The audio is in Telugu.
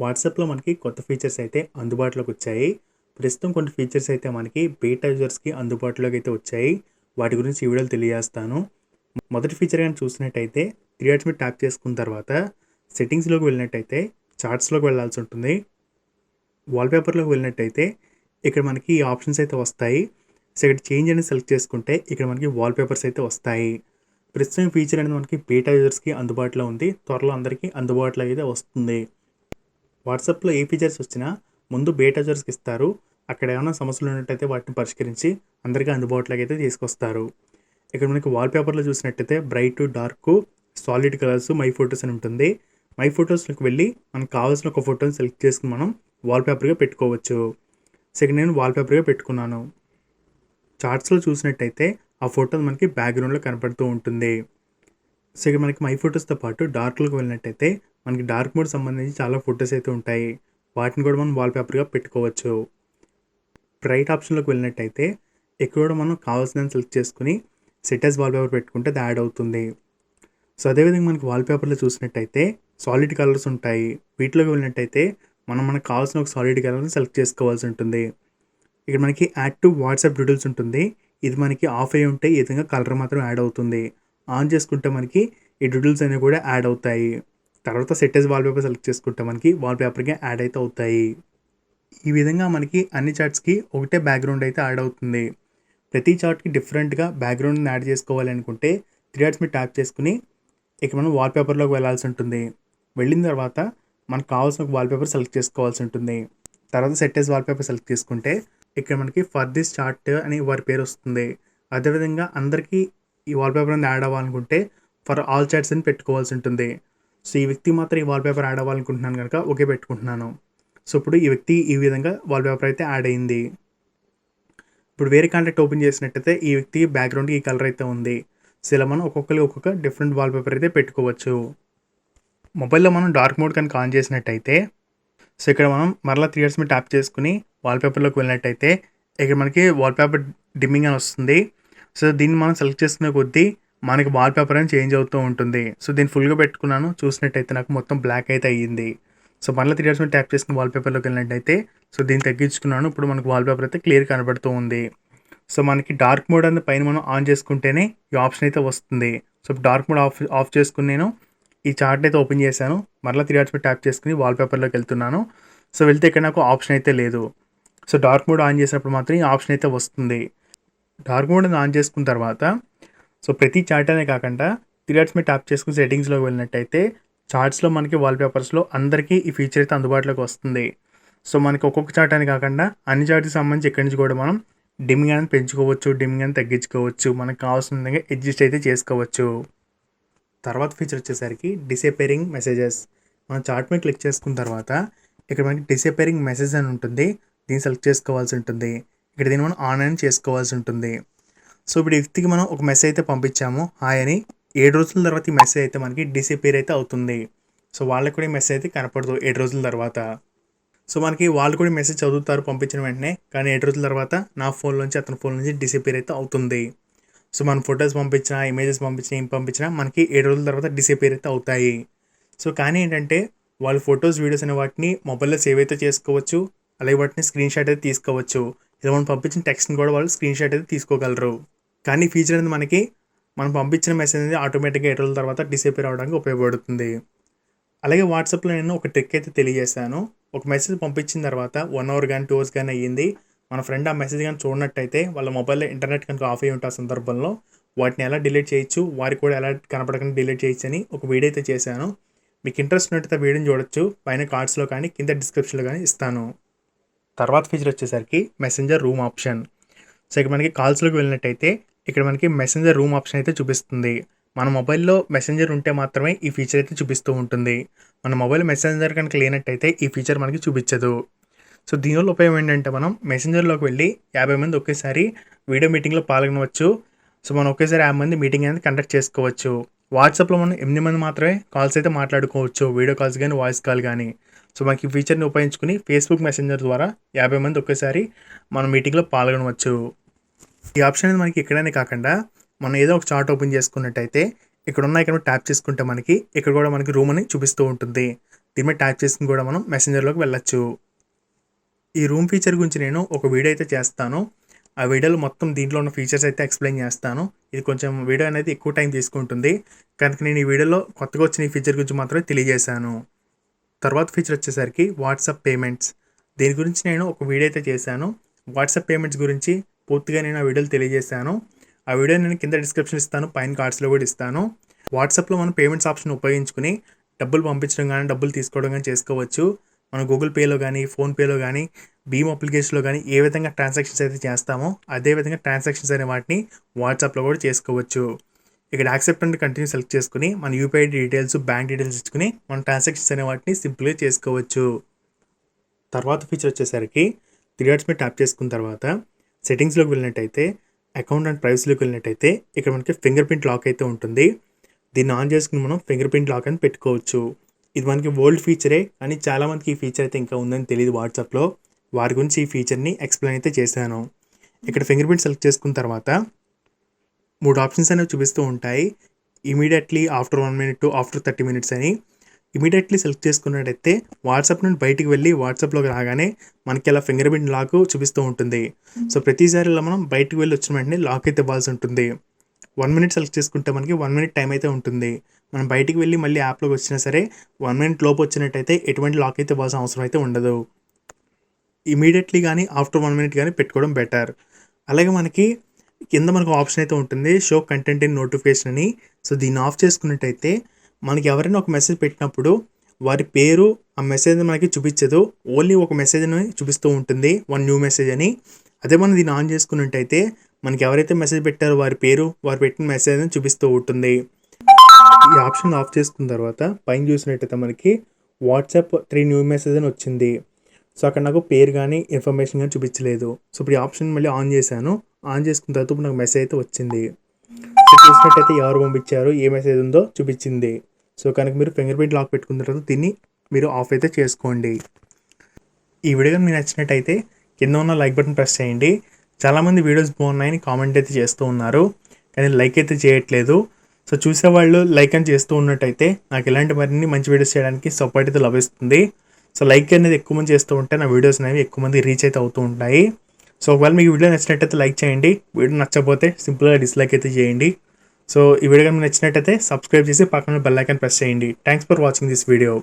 వాట్సాప్‌లో మనకి కొత్త ఫీచర్స్ అయితే అందుబాటులోకి వచ్చాయి. ప్రస్తుతం కొన్ని ఫీచర్స్ అయితే మనకి బీటా యూజర్స్‌కి అందుబాటులోకి అయితే వచ్చాయి. వాటి గురించి ఈ వీడియోలో తెలియజేస్తాను. మొదటి ఫీచర్ గాని చూసినట్టయితే 3 డాట్స్ మీద ట్యాప్ చేసుకున్న తర్వాత సెట్టింగ్స్‌లోకి వెళ్ళినట్టయితే చార్ట్స్‌లోకి వెళ్ళాల్సి ఉంటుంది. వాల్‌పేపర్‌లోకి వెళ్ళినట్టయితే ఇక్కడ మనకి ఈ ఆప్షన్స్ అయితే వస్తాయి. సో, ఇక్కడ చేంజ్ అనేది సెలెక్ట్ చేసుకుంటే ఇక్కడ మనకి వాల్‌పేపర్స్ అయితే వస్తాయి. ప్రస్తుతం ఈ ఫీచర్ అనేది మనకి బీటా యూజర్స్‌కి అందుబాటులో ఉంది. త్వరలో అందరికీ అందుబాటులో అయితే వస్తుంది. వాట్సాప్‌లో ఏ ఫీచర్స్ వచ్చినా ముందు బీటా యూజర్స్‌కి ఇస్తారు. అక్కడ ఏమైనా సమస్యలు ఉన్నట్టయితే వాటిని పరిష్కరించి అందరికీ అందుబాటులోకి అయితే తీసుకొస్తారు. ఇక్కడ మనకి వాల్‌పేపర్‌లో చూసినట్టయితే bright, dark, solid colours, my photos అని ఉంటుంది. మై ఫోటోస్‌లోకి వెళ్ళి మనకు కావాల్సిన ఒక ఫోటోని సెలెక్ట్ చేసుకొని మనం వాల్‌పేపర్‌గా పెట్టుకోవచ్చు. సో, ఇక్కడ నేను వాల్‌పేపర్‌గా పెట్టుకున్నాను. చార్ట్స్‌లో చూసినట్టయితే ఆ ఫోటో మనకి బ్యాక్‌గ్రౌండ్‌లో కనపడుతూ ఉంటుంది. సో, ఇక్కడ మనకి మై ఫోటోస్‌తో పాటు డార్క్‌లోకి వెళ్ళినట్టయితే మనకి డార్క్ మోడ్ సంబంధించి చాలా ఫోటోస్ అయితే ఉంటాయి. వాటిని కూడా మనం వాల్‌పేపర్‌గా పెట్టుకోవచ్చు. బ్రైట్ ఆప్షన్‌లోకి వెళ్ళినట్టయితే ఇక్కడ కూడా మనం కావాల్సినది సెలెక్ట్ చేసుకొని సెట్ యాస్ వాల్‌పేపర్ పెట్టుకుంటే అది యాడ్ అవుతుంది. సో, అదేవిధంగా మనకి వాల్‌పేపర్‌లో చూసినట్టయితే సాలిడ్ కలర్స్ ఉంటాయి. వీటిలోకి వెళ్ళినట్టయితే మనకు కావాల్సిన ఒక సాలిడ్ కలర్‌ని సెలెక్ట్ చేసుకోవాల్సి ఉంటుంది. ఇక్కడ మనకి యాడ్ టు వాట్సాప్ డూడిల్స్ ఉంటుంది. ఇది మనకి ఆఫ్ అయ్యి ఉంటే ఈ విధంగా కలర్ మాత్రం యాడ్ అవుతుంది. ఆన్ చేసుకుంటే మనకి ఈ డూడిల్స్ అనేవి కూడా యాడ్ అవుతాయి. తర్వాత సెట్ యాస్ వాల్‌పేపర్ సెలెక్ట్ చేసుకుంటే మనకి వాల్‌పేపర్‌గా యాడ్ అయితే అవుతాయి. ఈ విధంగా మనకి అన్ని చార్ట్స్‌కి ఒకటే బ్యాక్‌గ్రౌండ్ అయితే యాడ్ అవుతుంది. ప్రతి చార్ట్‌కి డిఫరెంట్‌గా బ్యాక్‌గ్రౌండ్‌ని యాడ్ చేసుకోవాలి అనుకుంటే 3 డాట్స్ మీద ట్యాప్ చేసుకొని ఇక మనం వాల్‌పేపర్‌లోకి వెళ్ళాల్సి ఉంటుంది. వెళ్ళిన తర్వాత మనకు కావాల్సిన ఒక వాల్‌పేపర్ సెలెక్ట్ చేసుకోవాల్సి ఉంటుంది. తర్వాత సెట్ యాస్ వాల్‌పేపర్ సెలెక్ట్ చేసుకుంటే ఇక్కడ మనకి ఫర్ దిస్ చార్ట్ అని వారి పేరు వస్తుంది. అదేవిధంగా అందరికీ ఈ వాల్‌పేపర్ అనేది యాడ్ అవ్వాలనుకుంటే ఫర్ ఆల్ చాట్స్ అని పెట్టుకోవాల్సి ఉంటుంది. సో, ఈ వ్యక్తికి మాత్రం ఈ వాల్‌పేపర్ యాడ్ అవ్వాలనుకుంటున్నాను కనుక ఓకే పెట్టుకుంటున్నాను. సో, ఇప్పుడు ఈ వ్యక్తి ఈ విధంగా వాల్‌పేపర్ అయితే యాడ్ అయింది. ఇప్పుడు వేరే కాంటాక్ట్ ఓపెన్ చేసినట్టయితే ఈ వ్యక్తి బ్యాక్‌గ్రౌండ్‌కి ఈ కలర్ అయితే ఉంది. సో, ఇలా మనం ఒక్కొక్కరికి ఒక్కొక్క డిఫరెంట్ వాల్‌పేపర్ అయితే పెట్టుకోవచ్చు. మొబైల్‌లో మనం డార్క్ మోడ్ కనుక ఆన్ చేసినట్టయితే సో, ఇక్కడ మనం మరలా 3 డాట్స్ మీద ట్యాప్ చేసుకొని వాల్‌పేపర్‌లోకి వెళ్ళినట్టయితే ఇక్కడ మనకి వాల్‌పేపర్ డిమ్మింగ్ అని వస్తుంది. సో, దీన్ని మనం సెలెక్ట్ చేసుకునే కొద్దీ మనకి వాల్‌పేపర్ అని చేంజ్ అవుతూ ఉంటుంది. సో, దీన్ని ఫుల్‌గా పెట్టుకున్నాను. చూసినట్టయితే నాకు మొత్తం బ్లాక్ అయితే అయ్యింది. సో, మరలా 3 డాట్స్ మీద ట్యాప్ చేసుకొని వాల్‌పేపర్‌లోకి వెళ్ళినట్టయితే సో, దీన్ని తగ్గించుకున్నాను. ఇప్పుడు మనకు వాల్‌పేపర్ అయితే క్లియర్ కనబడుతూ ఉంది. సో, మనకి డార్క్ మోడ్ అనేది పైన మనం ఆన్ చేసుకుంటేనే ఈ ఆప్షన్ అయితే వస్తుంది. సో, డార్క్ మోడ్ ఆఫ్ చేసుకొని నేను ఈ చార్ట్ అయితే ఓపెన్ చేశాను. మరలా 3 డాట్స్ మీద ట్యాప్ చేసుకొని వాల్‌పేపర్‌లోకి వెళ్తున్నాను. సో, వెళ్తే ఇక్కడ నాకు ఆప్షన్ అయితే లేదు. సో, డార్క్ మోడ్ ఆన్ చేసినప్పుడు మాత్రం ఈ ఆప్షన్ అయితే వస్తుంది. డార్క్ మోడ్‌ని ఆన్ చేసుకున్న తర్వాత సో, ప్రతి చార్ట్ అనే కాకుండా 3 డాట్స్ మీద ట్యాప్ చేసుకొని సెట్టింగ్స్‌లోకి వెళ్ళినట్టయితే చార్ట్స్‌లో మనకి వాల్‌పేపర్స్‌లో అందరికీ ఈ ఫీచర్ అయితే అందుబాటులోకి వస్తుంది. సో, మనకి ఒక్కొక్క చార్ట్ అని కాకుండా అన్ని చార్ట్‌కి సంబంధించి ఇక్కడి నుంచి కూడా మనం డిమ్మింగ్ అనేది పెంచుకోవచ్చు, డిమ్మింగ్ అనేది తగ్గించుకోవచ్చు. మనకు కావాల్సిన విధంగా అడ్జస్ట్ అయితే చేసుకోవచ్చు. తర్వాత ఫీచర్ వచ్చేసరికి డిసపియరింగ్ మెసేజెస్. మనం చార్ట్ మీద క్లిక్ చేసుకున్న తర్వాత ఇక్కడ మనకి డిసపియరింగ్ మెసేజ్ అని ఉంటుంది. దీన్ని సెలెక్ట్ చేసుకోవాల్సి ఉంటుంది. ఇక్కడ దీన్ని మనం ఆన్ అని చేసుకోవాల్సి ఉంటుంది. సో, ఇప్పుడు ఈ వ్యక్తికి మనం ఒక మెసేజ్ అయితే పంపించాము హాయ్ అని. 7 రోజుల తర్వాత ఈ మెసేజ్ అయితే మనకి డిసపియర్ అయితే అవుతుంది. సో, వాళ్ళకి కూడా ఈ మెసేజ్ అయితే కనపడదు 7 రోజుల తర్వాత. సో, మనకి వాళ్ళు కూడా మెసేజ్ చదువుతారు పంపించిన వెంటనే. కానీ 7 రోజుల తర్వాత నా ఫోన్ నుంచి అతని ఫోన్ నుంచి డిసపియర్ అయితే అవుతుంది. సో, మనం ఫోటోస్ పంపించినా, ఇమేజెస్ పంపించినా, ఏం పంపించినా మనకి 7 రోజుల తర్వాత డిసపియర్ అయితే అవుతాయి. సో, కానీ ఏంటంటే వాళ్ళు ఫోటోస్, వీడియోస్ అనే వాటిని మొబైల్‌లో సేవ్ అయితే చేసుకోవచ్చు. అలాగే వాటిని స్క్రీన్ షాట్ అయితే తీసుకోవచ్చు. ఇలా మనం పంపించిన టెక్స్ట్‌ని కూడా వాళ్ళు స్క్రీన్ షాట్ అయితే తీసుకోగలరు. కానీ ఈ ఫీచర్ అనేది మనకి మనం పంపించిన మెసేజ్ అనేది ఆటోమేటిక్‌గా 7 రోజుల తర్వాత డిసపియర్ అవ్వడానికి ఉపయోగపడుతుంది. అలాగే వాట్సాప్‌లో నేను ఒక ట్రిక్ అయితే తెలియజేశాను. ఒక మెసేజ్ పంపించిన తర్వాత 1 అవర్ గానీ, 2 అవర్స్ గానీ అయ్యింది. మన ఫ్రెండ్ ఆ మెసేజ్ గానీ చూడనట్టయితే వాళ్ళ మొబైల్‌లో ఇంటర్నెట్ కనుక ఆఫ్ అయ్యి ఉంటే ఆ సందర్భంలో వాటిని ఎలా డిలీట్ చేయొచ్చు, వారికి కూడా ఎలా కనపడకుండా డిలీట్ చేయొచ్చు అని ఒక వీడియో అయితే చేశాను. మీకు ఇంట్రెస్ట్ ఉన్నట్టయితే ఆ వీడియోని చూడొచ్చు. పైన కార్డ్స్‌లో కానీ, కింద డిస్క్రిప్షన్‌లో కానీ ఇస్తాను. తర్వాత ఫీచర్ వచ్చేసరికి మెసెంజర్ రూమ్ ఆప్షన్. సో, ఇక్కడ మనకి కాల్స్‌లోకి వెళ్ళినట్టయితే ఇక్కడ మనకి మెసెంజర్ రూమ్ ఆప్షన్ అయితే చూపిస్తుంది. మన మొబైల్‌లో మెసెంజర్ ఉంటే మాత్రమే ఈ ఫీచర్ అయితే చూపిస్తూ ఉంటుంది. మన మొబైల్ మెసెంజర్ కనుక లేనట్టయితే ఈ ఫీచర్ మనకి చూపించదు. సో, దీనివల్ల ఉపయోగం ఏంటంటే మనం మెసెంజర్‌లోకి వెళ్ళి 50 మంది ఒకేసారి వీడియో మీటింగ్‌లో పాల్గొనవచ్చు. సో, మనం ఒకేసారి 50 మంది మీటింగ్ అనేది కండక్ట్ చేసుకోవచ్చు. వాట్సాప్‌లో మనం 8 మంది మాత్రమే కాల్స్ అయితే మాట్లాడుకోవచ్చు. వీడియో కాల్స్ గానీ, వాయిస్ కాల్ గానీ. సో, మనకి ఈ ఫీచర్‌ని ఉపయోగించుకొని ఫేస్‌బుక్ మెసెంజర్ ద్వారా 50 మంది ఒకేసారి మనం మీటింగ్‌లో పాల్గొనవచ్చు. ఈ ఆప్షన్ అనేది మనకి ఇక్కడనే కాకుండా మనం ఏదో ఒక చార్ట్ ఓపెన్ చేసుకున్నట్టయితే ఇక్కడ ట్యాప్ చేసుకుంటే మనకి ఇక్కడ కూడా మనకి రూమ్ అని చూపిస్తూ ఉంటుంది. దీని మీద ట్యాప్ చేసుకుని కూడా మనం మెసెంజర్లోకి వెళ్ళొచ్చు. ఈ రూమ్ ఫీచర్ గురించి నేను ఒక వీడియో అయితే చేస్తాను. ఆ వీడియోలో మొత్తం దీంట్లో ఉన్న ఫీచర్స్ అయితే ఎక్స్ప్లెయిన్ చేస్తాను. ఇది కొంచెం వీడియో అనేది ఎక్కువ టైం తీసుకుంటుంది కనుక నేను ఈ వీడియోలో కొత్తగా వచ్చిన ఈ ఫీచర్ గురించి మాత్రమే తెలియజేశాను. తర్వాత ఫీచర్ వచ్చేసరికి వాట్సాప్ పేమెంట్స్. దీని గురించి నేను ఒక వీడియో అయితే చేశాను. వాట్సాప్ పేమెంట్స్ గురించి పూర్తిగా నేను ఆ వీడియోలో తెలియజేశాను. ఆ వీడియో నేను కింద డిస్క్రిప్షన్ ఇస్తాను, పైన కార్డ్స్లో కూడా ఇస్తాను. వాట్సాప్లో మనం పేమెంట్స్ ఆప్షన్ ఉపయోగించుకుని డబ్బులు పంపించడం కానీ డబ్బులు తీసుకోవడం కానీ చేసుకోవచ్చు. మన గూగుల్ పేలో కానీ ఫోన్పేలో కానీ భీమ్ అప్లికేషన్లో కానీ ఏ విధంగా ట్రాన్సాక్షన్స్ అయితే చేస్తామో అదే విధంగా ట్రాన్సాక్షన్స్ అనే వాటిని వాట్సాప్లో కూడా చేసుకోవచ్చు. ఇక్కడ యాక్సెప్ట్ అండ్ కంటిన్యూ సెలెక్ట్ చేసుకుని మన యూపీఐ డీటెయిల్స్, బ్యాంక్ డీటెయిల్స్ ఇచ్చుకుని మన ట్రాన్సాక్షన్స్ అనే వాటిని సింపుల్గా చేసుకోవచ్చు. తర్వాత ఫీచర్ వచ్చేసరికి 3 డాట్స్ మీద ట్యాప్ చేసుకున్న తర్వాత సెట్టింగ్స్లోకి వెళ్ళినట్టయితే అకౌంట్ అండ్ ప్రైవసీలోకి వెళ్ళినట్టయితే ఇక్కడ మనకి ఫింగర్ ప్రింట్ లాక్ అయితే ఉంటుంది. దీన్ని ఆన్ చేసుకుని మనం ఫింగర్ ప్రింట్ లాక్ అని పెట్టుకోవచ్చు. ఇది మనకి ఓల్డ్ ఫీచరే, కానీ చాలామందికి ఈ ఫీచర్ అయితే ఇంకా ఉందని తెలియదు వాట్సాప్లో. వారి గురించి ఈ ఫీచర్ని ఎక్స్ప్లెయిన్ అయితే చేశాను. ఇక్కడ ఫింగర్ ప్రింట్ సెలెక్ట్ చేసుకున్న తర్వాత 3 ఆప్షన్స్ అనేవి చూపిస్తూ ఉంటాయి. Immediately, after 1 minute, after 30 minutes అని. ఇమీడియట్లీ సెలెక్ట్ చేసుకున్నట్టయితే వాట్సాప్ నుండి బయటికి వెళ్ళి వాట్సాప్లోకి రాగానే మనకి ఇలా ఫింగర్ ప్రింట్ లాక్ చూపిస్తూ ఉంటుంది. సో ప్రతిసారి ఇలా మనం బయటికి వెళ్ళి వచ్చిన వెంటనే లాక్ అయితే ఇవ్వాల్సి ఉంటుంది. 1 minute సెలెక్ట్ చేసుకుంటే మనకి 1 minute టైం అయితే ఉంటుంది. మనం బయటికి వెళ్ళి మళ్ళీ యాప్లోకి వచ్చినా సరే 1 minute లోపు వచ్చినట్టయితే ఎటువంటి లాక్ అయితే ఇవ్వాల్సిన అవసరం అయితే ఉండదు. ఇమీడియట్లీ కానీ ఆఫ్టర్ 1 minute కానీ పెట్టుకోవడం బెటర్. అలాగే మనకి కింద మనకు ఆప్షన్ అయితే ఉంటుంది, షో కంటెంట్ ఇన్ నోటిఫికేషన్ అని. సో దీన్ని ఆఫ్ చేసుకున్నట్టయితే మనకి ఎవరైనా ఒక మెసేజ్ పెట్టినప్పుడు వారి పేరు ఆ మెసేజ్ మనకి చూపించదు, ఓన్లీ ఒక మెసేజ్ని చూపిస్తూ ఉంటుంది, 1 న్యూ మెసేజ్ అని. అదే మనం దీన్ని ఆన్ చేసుకున్నట్టయితే మనకి ఎవరైతే మెసేజ్ పెట్టారో వారి పేరు, వారు పెట్టిన మెసేజ్ అని చూపిస్తూ ఉంటుంది. ఈ ఆప్షన్ ఆఫ్ చేసుకున్న తర్వాత పైన చూసినట్టయితే మనకి వాట్సాప్ 3 న్యూ మెసేజ్ అని వచ్చింది. సో అక్కడ నాకు పేరు కానీ ఇన్ఫర్మేషన్ కానీ చూపించలేదు. సో ఇప్పుడు ఈ ఆప్షన్ మళ్ళీ ఆన్ చేశాను. ఆన్ చేసుకున్న తర్వాత ఇప్పుడు నాకు మెసేజ్ అయితే వచ్చింది. సో చూసినట్టయితే ఎవరు పంపించారు, ఏ మెసేజ్ ఉందో చూపించింది. సో కనుక మీరు ఫింగర్ ప్రింట్ లాక్ పెట్టుకున్న తర్వాత దీన్ని మీరు ఆఫ్ అయితే చేసుకోండి. ఈ వీడియో మీకు నచ్చినట్టయితే కింద ఉన్న లైక్ బటన్ ప్రెస్ చేయండి. చాలామంది వీడియోస్ బాగున్నాయని కామెంట్ అయితే చేస్తూ ఉన్నారు, కానీ లైక్ అయితే చేయట్లేదు. సో చూసేవాళ్ళు లైక్ అని చేస్తూ ఉన్నట్టయితే నాకు ఇలాంటి మరిన్ని మంచి వీడియోస్ చేయడానికి సపోర్ట్ అయితే లభిస్తుంది. సో లైక్ అనేది ఎక్కువ మంది చేస్తూ ఉంటే నా వీడియోస్ అనేవి ఎక్కువ మంది రీచ్ అయితే అవుతూ ఉంటాయి. సో ఒకవేళ మీకు వీడియో నచ్చినట్టయితే లైక్ చేయండి, వీడియో నచ్చకపోతే సింపుల్గా డిస్లైక్ అయితే చేయండి. సో ఈ వీడియో మీకు నచ్చినట్టయితే సబ్స్క్రైబ్ చేసి పక్కన బెల్ ఐకాన్ ప్రెస్ చేయండి. Thanks for watching this video.